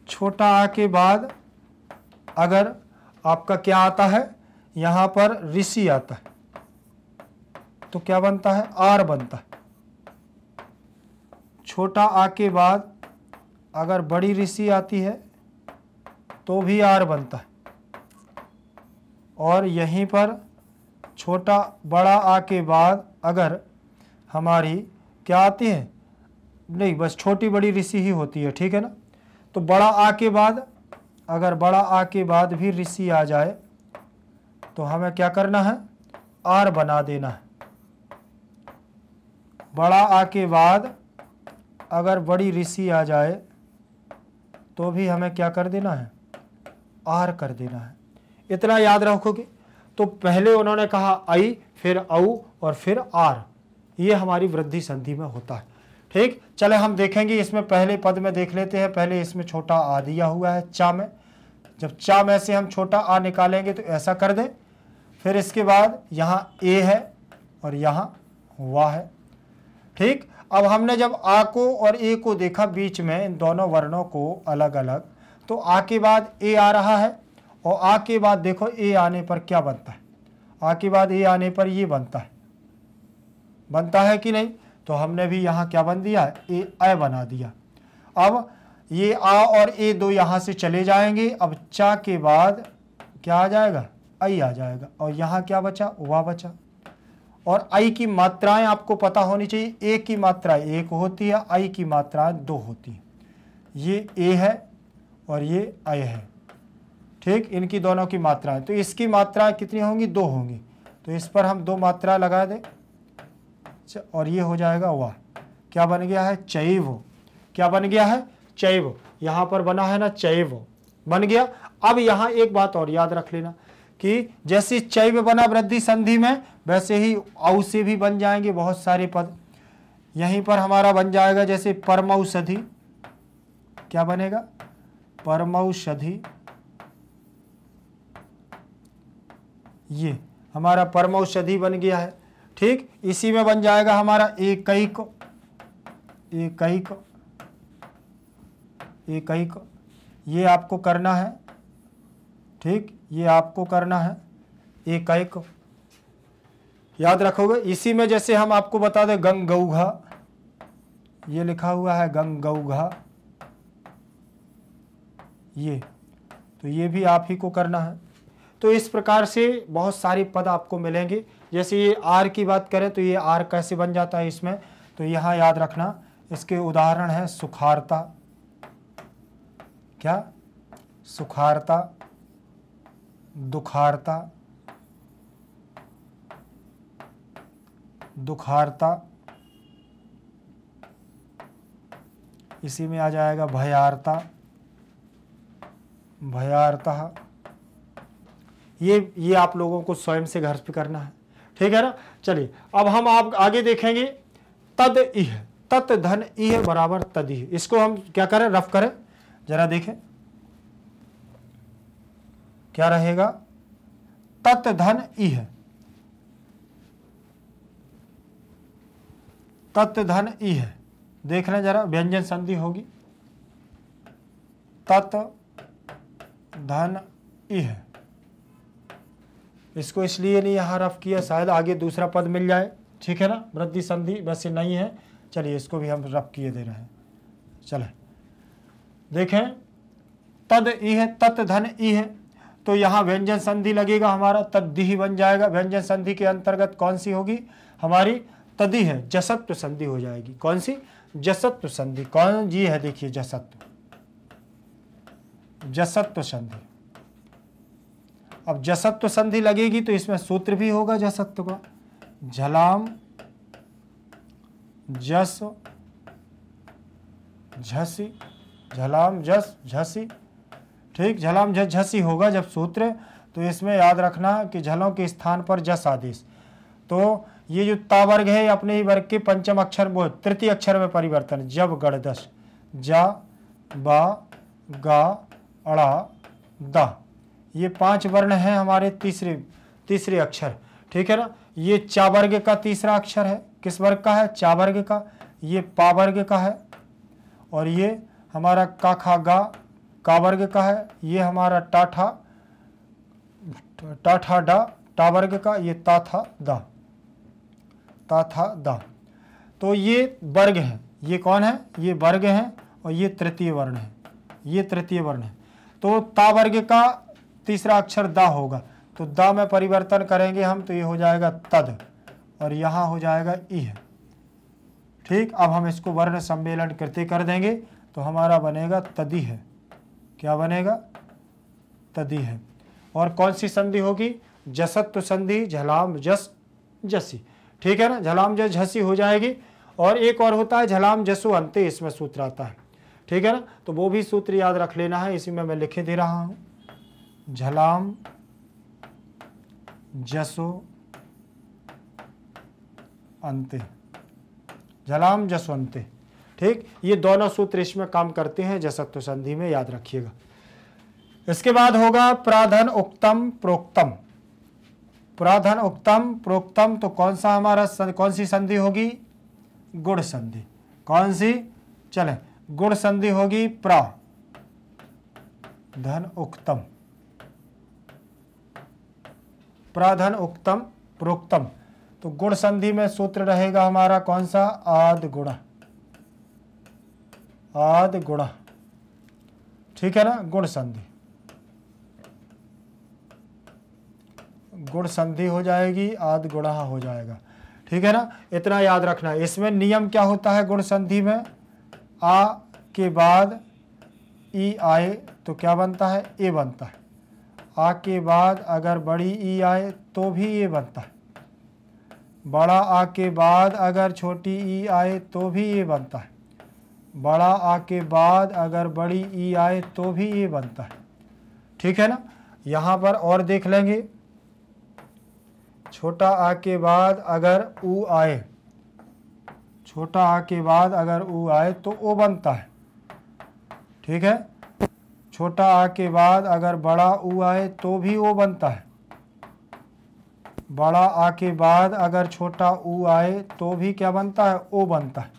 छोटा आ के बाद अगर आपका क्या आता है? यहाँ पर ऋषि आता है तो क्या बनता है? आर बनता है। छोटा आ के बाद अगर बड़ी ऋषि आती है तो भी आर बनता है। और यहीं पर छोटा बड़ा आ के बाद अगर हमारी क्या आती है? नहीं, बस छोटी बड़ी ऋषि ही होती है। ठीक है ना। तो बड़ा आ के बाद अगर बड़ा आ के बाद भी ऋषि आ जाए तो हमें क्या करना है? आर बना देना है। बड़ा आ के बाद अगर बड़ी ऋषि आ जाए तो भी हमें क्या कर देना है? आर कर देना है। इतना याद रखोगे। तो पहले उन्होंने कहा आई, फिर औ और फिर आर, ये हमारी वृद्धि संधि में होता है। ठीक, चले हम देखेंगे इसमें पहले पद में देख लेते हैं। पहले इसमें छोटा आ दिया हुआ है चा में, जब चा में से हम छोटा आ निकालेंगे तो ऐसा कर दें। फिर इसके बाद यहाँ ए है और यहाँ वाह है। ठीक, अब हमने जब आ को और ए को देखा बीच में, इन दोनों वर्णों को अलग अलग, तो आ के बाद ए आ रहा है और आ के बाद देखो ए आने पर क्या बनता है? आ के बाद ए आने पर ये बनता है कि नहीं? तो हमने भी यहाँ क्या बन दिया? ए ऐ बना दिया। अब ये आ और ए दो यहाँ से चले जाएंगे। अब चा के बाद क्या आ जाएगा? आई आ जाएगा। और यहाँ क्या बचा? वाह बचा। और आई की मात्राएं आपको पता होनी चाहिए। ए की मात्रा एक होती है, आई की मात्रा दो होती है। ये ए है और ये ऐ है। ठीक, इनकी दोनों की मात्राएं, तो इसकी मात्राएं कितनी होंगी? दो होंगी। तो इस पर हम दो मात्रा लगा दें और ये हो जाएगा वाह। क्या बन गया है? चैव। क्या बन गया है? चैव। यहाँ पर बना है ना चैव, बन गया। अब यहाँ एक बात और याद रख लेना कि जैसे चैव बना वृद्धि संधि में, वैसे ही औ से भी बन जाएंगे बहुत सारे पद। यहीं पर हमारा बन जाएगा जैसे परमौषधि। क्या बनेगा? परमौषधि। ये हमारा परमौषधि बन गया है। ठीक, इसी में बन जाएगा हमारा एकैक। एकैक एकैक, ये आपको करना है, ठीक, ये आपको करना है एकैक, याद रखोगे। इसी में जैसे हम आपको बता दें गंगौघा, ये लिखा हुआ है गंगौघा, ये तो ये भी आप ही को करना है। तो इस प्रकार से बहुत सारे पद आपको मिलेंगे। जैसे ये आर की बात करें तो ये आर कैसे बन जाता है इसमें, तो यहाँ याद रखना, इसके उदाहरण है सुखारता, क्या, सुखारता, दुखारता, दुखारता, इसी में आ जाएगा भयार्ता, भयार्ता। ये आप लोगों को स्वयं से घर पे करना है, ठीक है ना। चलिए अब हम आप आगे देखेंगे तद इह, तत् धन इह बराबर तद इह। इसको हम क्या करें, रफ करें, जरा देखें क्या रहेगा। तत् धन इह, तत् धन इह, देख लें जरा, व्यंजन संधि होगी तत् धन इह। इसको इसलिए नहीं यहाँ रफ किया, शायद आगे दूसरा पद मिल जाए, ठीक है ना। वृद्धि संधि वैसे नहीं है, चलिए इसको भी हम रफ किए दे रहे हैं। चले देखें तद इह, तत् धन इह, तो यहाँ व्यंजन संधि लगेगा हमारा, तद्दिह बन जाएगा। व्यंजन संधि के अंतर्गत कौन सी होगी हमारी, तदिह, जसत्व संधि हो जाएगी। कौन सी, जसत्व संधि, कौन जी है, देखिए जसत्व, जसत्व संधि। अब जसत्व संधि लगेगी तो इसमें सूत्र भी होगा जसत्व का, झलाम जस झसी, झलाम जस झसी, ठीक, झलाम जस झसी होगा जब सूत्र। तो इसमें याद रखना कि झलों के स्थान पर जस आदेश। तो ये जो ता वर्ग है अपने ही वर्ग के पंचम अक्षर वो तृतीय अक्षर में परिवर्तन, जब गणदश, जा बा गा अड़ा दा, ये 5 वर्ण हैं हमारे तीसरे अक्षर, ठीक है ना। ये चा वर्ग का तीसरा अक्षर है, किस वर्ग का है, चा वर्ग का। ये पा वर्ग का है, और ये हमारा का खा गा का वर्ग का है। ये हमारा टाठा टाठा डा टा वर्ग का। ये ता था दा, ता था दा। तो ये वर्ग हैं, ये कौन है, ये वर्ग हैं, और ये तृतीय वर्ण है, ये तृतीय वर्ण है। तो ता वर्ग का तीसरा अक्षर दा होगा, तो दा में परिवर्तन करेंगे हम तो ये हो जाएगा तद, और यहाँ हो जाएगा इह, ठीक। अब हम इसको वर्ण सम्मेलन करते कर देंगे तो हमारा बनेगा तदिह, क्या बनेगा, तदिह। और कौन सी संधि होगी, जसत्व संधि, झलाम जस जसी, ठीक है ना, झलाम जस झसी हो जाएगी। और एक और होता है झलाम जसो अंते, इसमें सूत्र आता है, ठीक है ना। तो वो भी सूत्र याद रख लेना है, इसी में मैं लिखे दे रहा हूं, झलाम जसो अंते, झलाम जसो अंते, ठीक। ये दोनों सूत्र इसमें काम करते हैं जसत्व संधि में, याद रखिएगा। इसके बाद होगा प्राधन उक्तम प्रोक्तम, प्राधन उक्तम प्रोक्तम। तो कौन सा हमारा कौन सी संधि होगी, गुण संधि। कौन सी, चले गुण संधि होगी, प्रा धन उक्तम, प्राधन उक्तम प्रोक्तम। तो गुण संधि में सूत्र रहेगा हमारा कौन सा, आद गुणा, आद गुणा, ठीक है ना। गुण संधि, गुण संधि हो जाएगी, आद गुणा हो जाएगा, ठीक है ना। इतना याद रखना है। इसमें नियम क्या होता है गुण संधि में, आ के बाद ई आए तो क्या बनता है, ए बनता है। आ के बाद अगर बड़ी ई आए तो भी ए बनता है। बड़ा आ के बाद अगर छोटी ई आए तो भी ए बनता है। बड़ा आ के बाद अगर बड़ी ई आए तो भी ए बनता है, ठीक है ना। यहाँ पर और देख लेंगे, छोटा आ के बाद अगर ऊ आए, छोटा आ के बाद अगर ऊ आए तो ओ बनता है, ठीक है। छोटा आ के बाद अगर बड़ा ऊ आए तो भी ओ बनता है। बड़ा आ के बाद अगर छोटा ऊ आए तो भी क्या बनता है, ओ बनता है।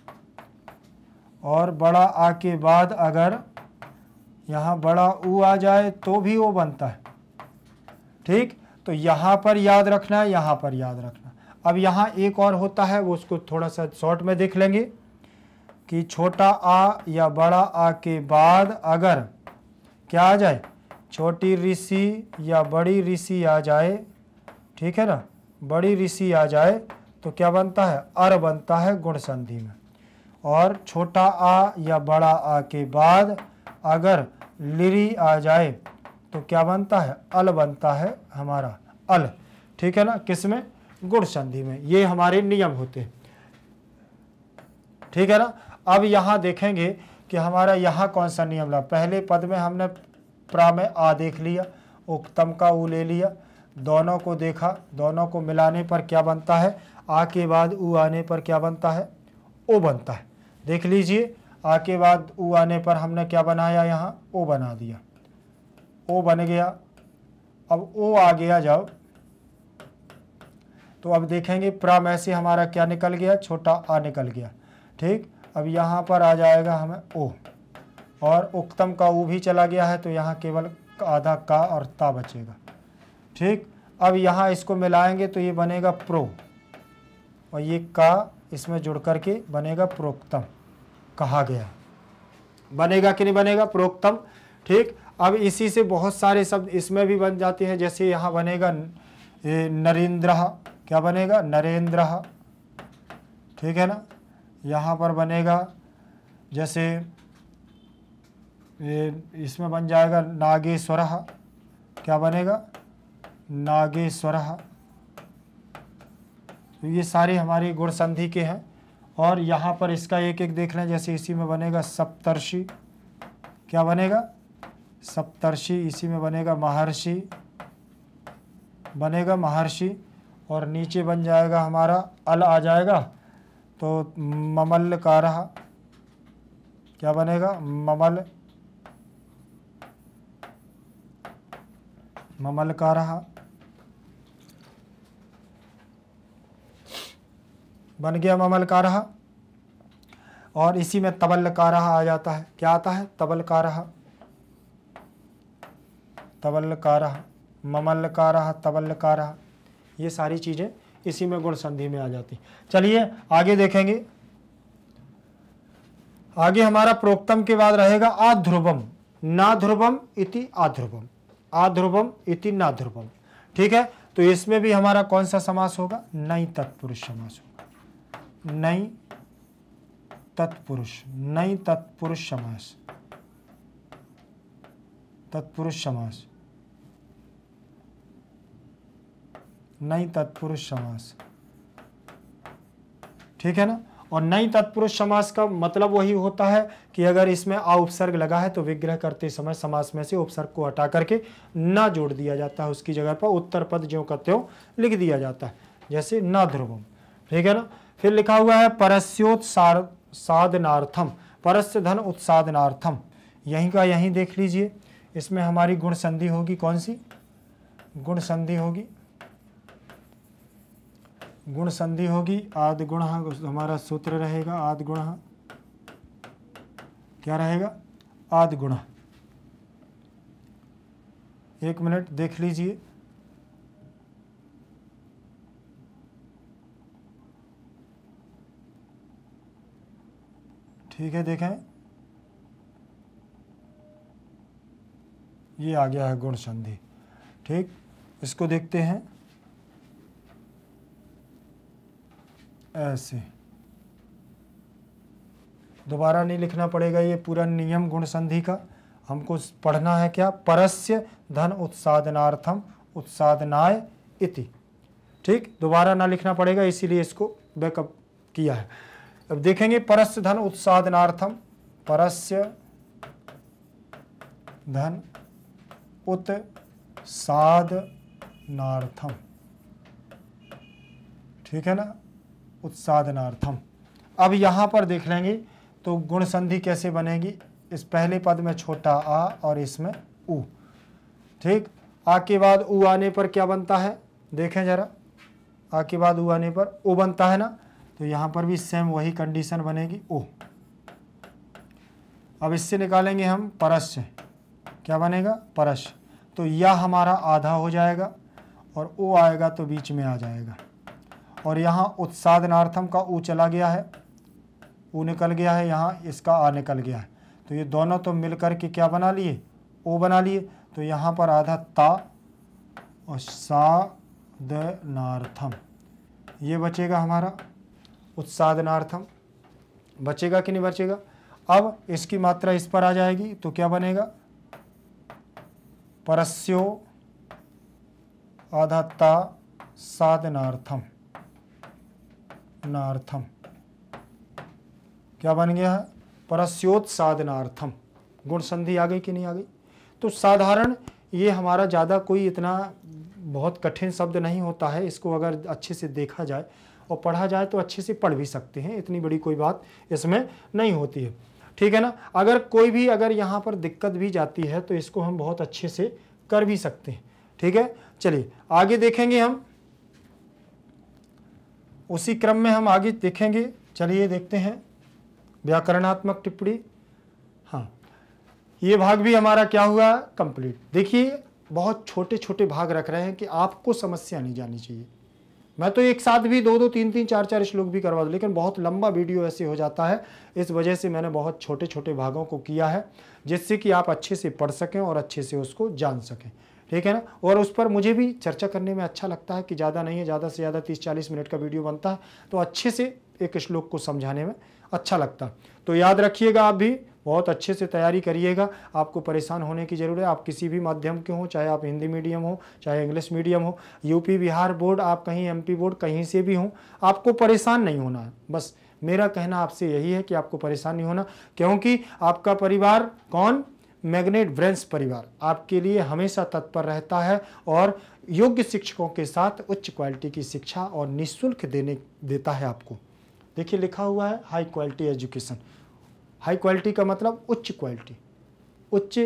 और बड़ा आ के बाद अगर यहाँ बड़ा ऊ आ जाए तो भी ओ बनता है। ठीक, तो यहाँ पर याद रखना है, यहाँ पर याद रखना। अब यहाँ एक और होता है, वो उसको थोड़ा सा शॉर्ट में देख लेंगे कि छोटा आ या बड़ा आ के बाद अगर क्या आ जाए, छोटी ऋषि या बड़ी ऋषि आ जाए, ठीक है ना, बड़ी ऋषि आ जाए तो क्या बनता है, अर बनता है गुण संधि में। और छोटा आ या बड़ा आ के बाद अगर लिरी आ जाए तो क्या बनता है, अल बनता है हमारा, अल। ठीक है ना, किसमें, गुण संधि में। ये हमारे नियम होते हैं। ठीक है ना। अब यहाँ देखेंगे कि हमारा यहाँ कौन सा नियम लगा। पहले पद में हमने प्रा में आ देख लिया, उक्तम का ऊ ले लिया, दोनों को देखा, दोनों को मिलाने पर क्या बनता है, आ के बाद ऊ आने पर क्या बनता है, ओ बनता है। देख लीजिए, आ के बाद ऊ आने पर हमने क्या बनाया, यहाँ ओ बना दिया, ओ बन गया। अब ओ आ गया जब, तो अब देखेंगे प्रा में से हमारा क्या निकल गया, छोटा आ निकल गया। ठीक, अब यहाँ पर आ जाएगा हमें ओ, और उक्तम का ऊ भी चला गया है, तो यहाँ केवल आधा का और ता बचेगा। ठीक, अब यहाँ इसको मिलाएंगे तो ये बनेगा प्रो, और ये का इसमें जुड़ करके बनेगा प्रोक्तम, कहा गया। बनेगा कि नहीं बनेगा, प्रोक्तम। ठीक, अब इसी से बहुत सारे शब्द इसमें भी बन जाते हैं, जैसे यहाँ बनेगा नरेंद्र, क्या बनेगा, नरेंद्र। ठीक है ना, यहाँ पर बनेगा जैसे इसमें बन जाएगा नागेश्वर, क्या बनेगा, नागेश्वर। तो ये सारे हमारे गुण संधि के हैं। और यहाँ पर इसका एक एक देख लें, जैसे इसी में बनेगा सप्तर्षि, क्या बनेगा, सप्तर्षि। इसी में बनेगा महर्षि, बनेगा महर्षि। और नीचे बन जाएगा हमारा अल आ जाएगा, तो ममलकारः, क्या बनेगा, ममलकारः बन गया, ममलकारः। और इसी में तबलकारः आ जाता है, क्या आता है, तबलकारः, तबलकारः, ममलकारः, तबलकारः। ये सारी चीज़ें इसी में गुण संधि में आ जाती। चलिए आगे देखेंगे। आगे हमारा प्रोक्तम के बाद रहेगा आध्रुवम, ना ध्रुवम इति आध्रुवम, आध्रुवम इति ना ध्रुवम। ठीक है, तो इसमें भी हमारा कौन सा समास होगा, नई तत्पुरुष समास होगा, नई तत्पुरुष, नई तत्पुरुष समास, तत्पुरुष समास, नई तत्पुरुष समास। ठीक है ना। और नई तत्पुरुष समास का मतलब वही होता है कि अगर इसमें आ उपसर्ग लगा है तो विग्रह करते समय समास में से उपसर्ग को हटा करके ना जोड़ दिया जाता है, उसकी जगह पर उत्तर पद ज्यों का त्यों लिख दिया जाता है, जैसे ना ध्रुवम। ठीक है ना। फिर लिखा हुआ है परस्योत्सादनार्थम, परस्य धन उत्सादनार्थम, यहीं का यहीं देख लीजिए। इसमें हमारी गुण संधि होगी, कौन सी गुण संधि होगी, गुण संधि होगी आदि गुण, हमारा सूत्र रहेगा आदि गुण, क्या रहेगा, आदि गुण। एक मिनट देख लीजिए, ठीक है, देखें ये आ गया है गुण संधि। ठीक, इसको देखते हैं ऐसे, दोबारा नहीं लिखना पड़ेगा, ये पूरा नियम गुण संधि का हमको पढ़ना है। क्या, परस्य धन उत्सादनार्थम उत्सादनाय इति। ठीक, दोबारा ना लिखना पड़ेगा, इसीलिए इसको बैकअप किया है। अब देखेंगे परस्य धन उत्सादनार्थम, परस्य धन उत्सादनार्थम। ठीक है ना, उत्सादनार्थम। अब यहाँ पर देख लेंगे तो गुण संधि कैसे बनेगी। इस पहले पद में छोटा आ और इसमें ऊ। ठीक, आ के बाद ऊ आने पर क्या बनता है, देखें जरा, आ के बाद ऊ आने पर ओ बनता है ना, तो यहाँ पर भी सेम वही कंडीशन बनेगी, ओ। अब इससे निकालेंगे हम परस्य, क्या बनेगा, परश। तो यह हमारा आधा हो जाएगा और ओ आएगा तो बीच में आ जाएगा। और यहाँ उत्साधनार्थम का ऊ चला गया है, ऊ निकल गया है, यहाँ इसका आ निकल गया है। तो ये दोनों तो मिलकर के क्या बना लिए, ओ बना लिए। तो यहाँ पर आधा ता और साधनार्थम, ये बचेगा हमारा उत्साधनार्थम। बचेगा कि नहीं बचेगा। अब इसकी मात्रा इस पर आ जाएगी तो क्या बनेगा, परस्यो आधा ता साधनार्थम नार्थम। क्या बन गया है, परस्योत्साधनार्थम। गुण संधि आ गई कि नहीं आ गई। तो साधारण ये हमारा ज़्यादा कोई इतना बहुत कठिन शब्द नहीं होता है। इसको अगर अच्छे से देखा जाए और पढ़ा जाए तो अच्छे से पढ़ भी सकते हैं, इतनी बड़ी कोई बात इसमें नहीं होती है, ठीक है ना। अगर कोई भी अगर यहाँ पर दिक्कत भी जाती है तो इसको हम बहुत अच्छे से कर भी सकते हैं, ठीक है। चलिए आगे देखेंगे हम, उसी क्रम में हम आगे देखेंगे। चलिए देखते हैं व्याकरणात्मक टिप्पणी। हाँ, ये भाग भी हमारा क्या हुआ, कंप्लीट। देखिए बहुत छोटे छोटे भाग रख रहे हैं कि आपको समस्या नहीं जानी चाहिए। मैं तो एक साथ भी 2-2, 3-3, 4-4 श्लोक भी करवा दूँ, लेकिन बहुत लंबा वीडियो ऐसे हो जाता है। इस वजह से मैंने बहुत छोटे छोटे भागों को किया है, जिससे कि आप अच्छे से पढ़ सकें और अच्छे से उसको जान सकें, ठीक है ना। और उस पर मुझे भी चर्चा करने में अच्छा लगता है कि ज़्यादा नहीं है, ज़्यादा से ज़्यादा 30-40 मिनट का वीडियो बनता है, तो अच्छे से एक श्लोक को समझाने में अच्छा लगता है। तो याद रखिएगा, आप भी बहुत अच्छे से तैयारी करिएगा। आपको परेशान होने की ज़रूरत है। आप किसी भी माध्यम के हों, चाहे आप हिंदी मीडियम हो, चाहे इंग्लिश मीडियम हो, यूपी बिहार बोर्ड, आप कहीं एमपी बोर्ड, कहीं से भी हों, आपको परेशान नहीं होना है। बस मेरा कहना आपसे यही है कि आपको परेशान नहीं होना, क्योंकि आपका परिवार कौन, मैग्नेट ब्रेन्स परिवार आपके लिए हमेशा तत्पर रहता है और योग्य शिक्षकों के साथ उच्च क्वालिटी की शिक्षा और निःशुल्क देता है आपको। देखिए लिखा हुआ है high quality education. High quality का मतलब उच्च क्वालिटी। उच्च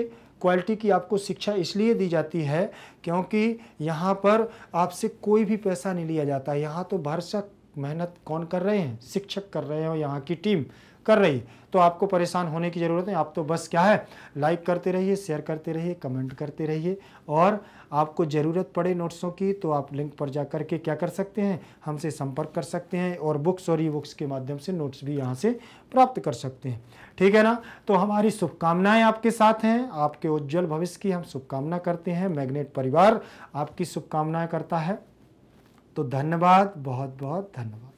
क्वालिटी की आपको शिक्षा इसलिए दी जाती है क्योंकि यहाँ पर आपसे कोई भी पैसा नहीं लिया जाता। यहाँ तो भरसक मेहनत कौन कर रहे हैं, शिक्षक कर रहे हैं और यहाँ की टीम कर रही। तो आपको परेशान होने की ज़रूरत नहीं। आप तो बस क्या है, लाइक करते रहिए, शेयर करते रहिए, कमेंट करते रहिए। और आपको ज़रूरत पड़े नोट्सों की तो आप लिंक पर जा कर के क्या कर सकते हैं, हमसे संपर्क कर सकते हैं और बुक्स और ई बुक्स के माध्यम से नोट्स भी यहाँ से प्राप्त कर सकते हैं, ठीक है ना। तो हमारी शुभकामनाएं आपके साथ हैं। आपके उज्जवल भविष्य की हम शुभकामना करते हैं। मैग्नेट परिवार आपकी शुभकामनाएं करता है। तो धन्यवाद, बहुत बहुत धन्यवाद।